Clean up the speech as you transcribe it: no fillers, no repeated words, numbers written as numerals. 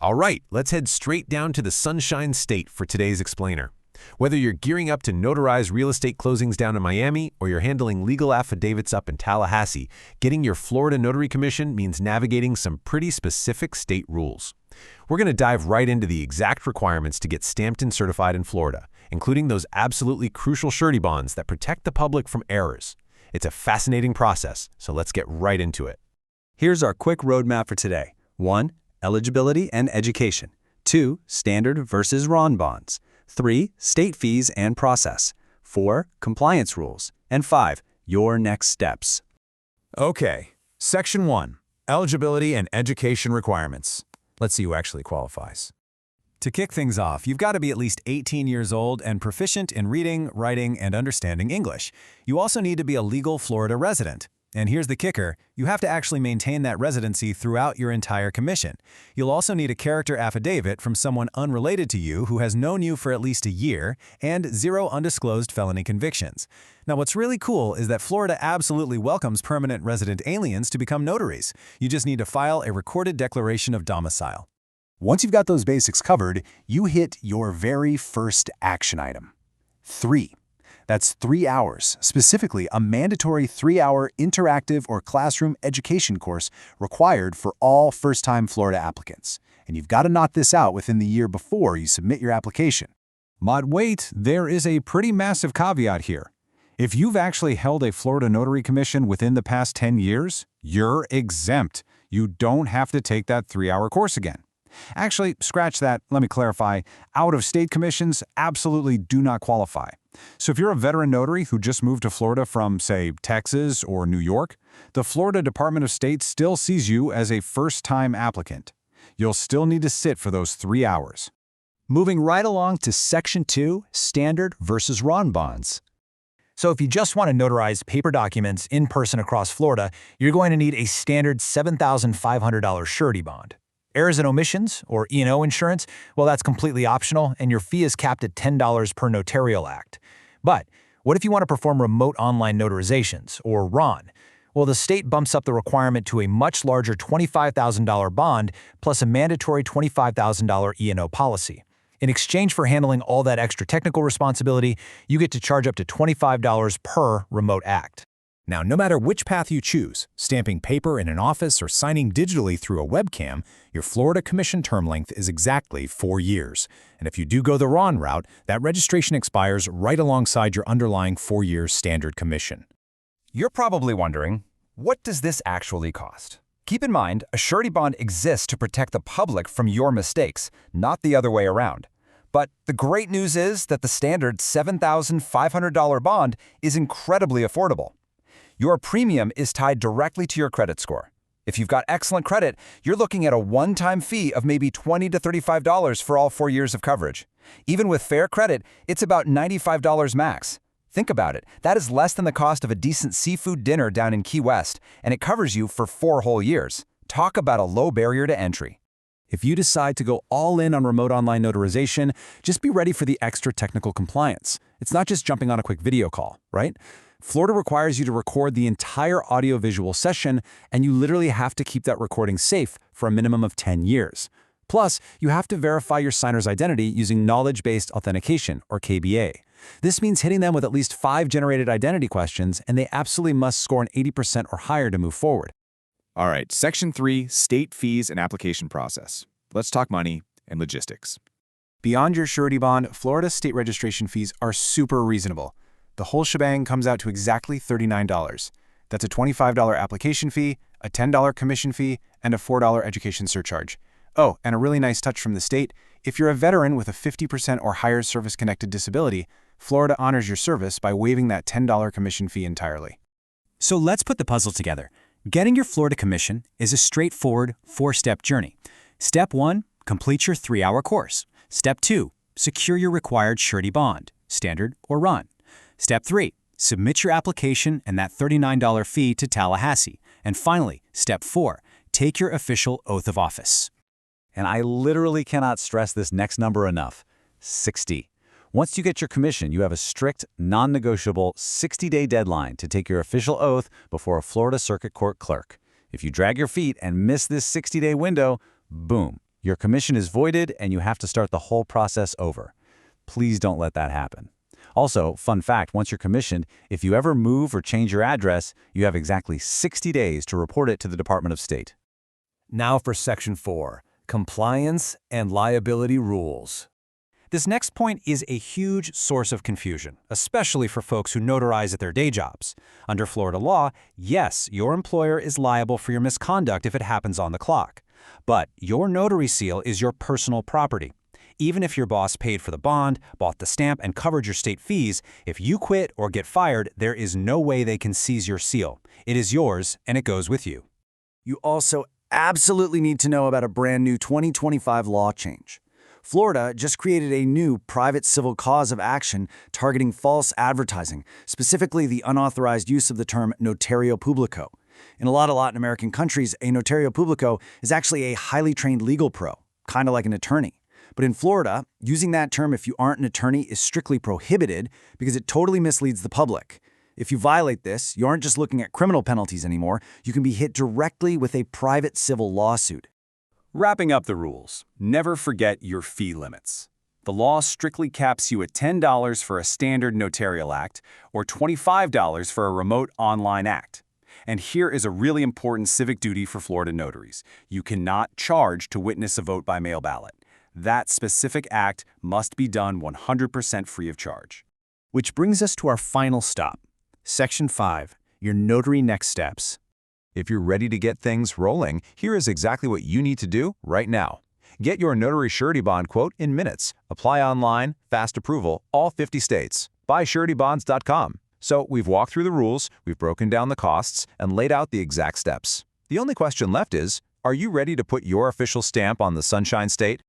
All right, let's head straight down to the Sunshine State for today's explainer. Whether you're gearing up to notarize real estate closings down in Miami or you're handling legal affidavits up in Tallahassee, getting your Florida notary commission means navigating some pretty specific state rules. We're going to dive right into the exact requirements to get stamped and certified in Florida, including those absolutely crucial surety bonds that protect the public from errors. It's a fascinating process, so let's get right into it. Here's our quick roadmap for today. 1. Eligibility and education. 2. Standard versus RON bonds. 3. State fees and process. 4. Compliance rules. And 5. Your next steps. Okay, Section 1. Eligibility and education requirements. Let's see who actually qualifies. To kick things off, you've got to be at least 18 years old and proficient in reading, writing, and understanding English. You also need to be a legal Florida resident. And here's the kicker, you have to actually maintain that residency throughout your entire commission. You'll also need a character affidavit from someone unrelated to you who has known you for at least a year and 0 undisclosed felony convictions. Now, what's really cool is that Florida absolutely welcomes permanent resident aliens to become notaries. You just need to file a recorded declaration of domicile. Once you've got those basics covered, you hit your very first action item. 3. That's 3 hours, specifically a mandatory 3-hour interactive or classroom education course required for all first-time Florida applicants. And you've got to knock this out within the year before you submit your application. But wait, there is a pretty massive caveat here. If you've actually held a Florida notary commission within the past 10 years, you're exempt. You don't have to take that 3-hour course again. Actually, scratch that, let me clarify. Out-of-state commissions absolutely do not qualify. So if you're a veteran notary who just moved to Florida from, say, Texas or New York, the Florida Department of State still sees you as a first-time applicant. You'll still need to sit for those 3 hours. Moving right along to Section 2, Standard versus RON bonds. So if you just want to notarize paper documents in person across Florida, you're going to need a standard $7,500 surety bond. Errors and omissions, or E&O insurance, well, that's completely optional, and your fee is capped at $10 per notarial act. But what if you want to perform remote online notarizations, or RON? Well, the state bumps up the requirement to a much larger $25,000 bond plus a mandatory $25,000 E&O policy. In exchange for handling all that extra technical responsibility, you get to charge up to $25 per remote act. Now, no matter which path you choose, stamping paper in an office or signing digitally through a webcam, your Florida commission term length is exactly 4 years. And if you do go the RON route, that registration expires right alongside your underlying 4-year standard commission. You're probably wondering, what does this actually cost? Keep in mind, a surety bond exists to protect the public from your mistakes, not the other way around. But the great news is that the standard $7,500 bond is incredibly affordable. Your premium is tied directly to your credit score. If you've got excellent credit, you're looking at a one-time fee of maybe $20 to $35 for all 4 years of coverage. Even with fair credit, it's about $95 max. Think about it. That is less than the cost of a decent seafood dinner down in Key West, and it covers you for 4 whole years. Talk about a low barrier to entry. If you decide to go all in on remote online notarization, just be ready for the extra technical compliance. It's not just jumping on a quick video call, right? Florida requires you to record the entire audiovisual session, and you literally have to keep that recording safe for a minimum of 10 years. Plus, you have to verify your signer's identity using knowledge-based authentication, or KBA. This means hitting them with at least 5 generated identity questions, and they absolutely must score an 80% or higher to move forward. All right, Section 3, State Fees and Application Process. Let's talk money and logistics. Beyond your surety bond, Florida state registration fees are super reasonable. The whole shebang comes out to exactly $39. That's a $25 application fee, a $10 commission fee, and a $4 education surcharge. Oh, and a really nice touch from the state, if you're a veteran with a 50% or higher service-connected disability, Florida honors your service by waiving that $10 commission fee entirely. So let's put the puzzle together. Getting your Florida commission is a straightforward 4-step journey. Step 1, complete your 3-hour course. Step 2, secure your required surety bond, standard or RON. Step 3, submit your application and that $39 fee to Tallahassee. And finally, Step 4, take your official oath of office. And I literally cannot stress this next number enough, 60. Once you get your commission, you have a strict, non-negotiable 60-day deadline to take your official oath before a Florida Circuit Court clerk. If you drag your feet and miss this 60-day window, boom, Your commission is voided and you have to start the whole process over. Please don't let that happen. Also, fun fact, once you're commissioned, if you ever move or change your address, you have exactly 60 days to report it to the Department of State. Now for Section 4, Compliance and Liability Rules. This next point is a huge source of confusion, especially for folks who notarize at their day jobs. Under Florida law, yes, your employer is liable for your misconduct if it happens on the clock. But your notary seal is your personal property. Even if your boss paid for the bond, bought the stamp, and covered your state fees, if you quit or get fired, there is no way they can seize your seal. It is yours, and it goes with you. You also absolutely need to know about a brand new 2025 law change. Florida just created a new private civil cause of action targeting false advertising, specifically the unauthorized use of the term notario publico. In a lot of Latin American countries, a notario publico is actually a highly trained legal pro, kind of like an attorney. But in Florida, using that term if you aren't an attorney is strictly prohibited because it totally misleads the public. If you violate this, you aren't just looking at criminal penalties anymore, you can be hit directly with a private civil lawsuit. Wrapping up the rules, never forget your fee limits. The law strictly caps you at $10 for a standard notarial act or $25 for a remote online act. And here is a really important civic duty for Florida notaries. You cannot charge to witness a vote by mail ballot. That specific act must be done 100% free of charge. Which brings us to our final stop. Section 5, your notary next steps. If you're ready to get things rolling, here is exactly what you need to do right now. Get your notary surety bond quote in minutes. Apply online, fast approval, all 50 states. Buy suretybonds.com. So we've walked through the rules, we've broken down the costs, and laid out the exact steps. The only question left is, are you ready to put your official stamp on the Sunshine State?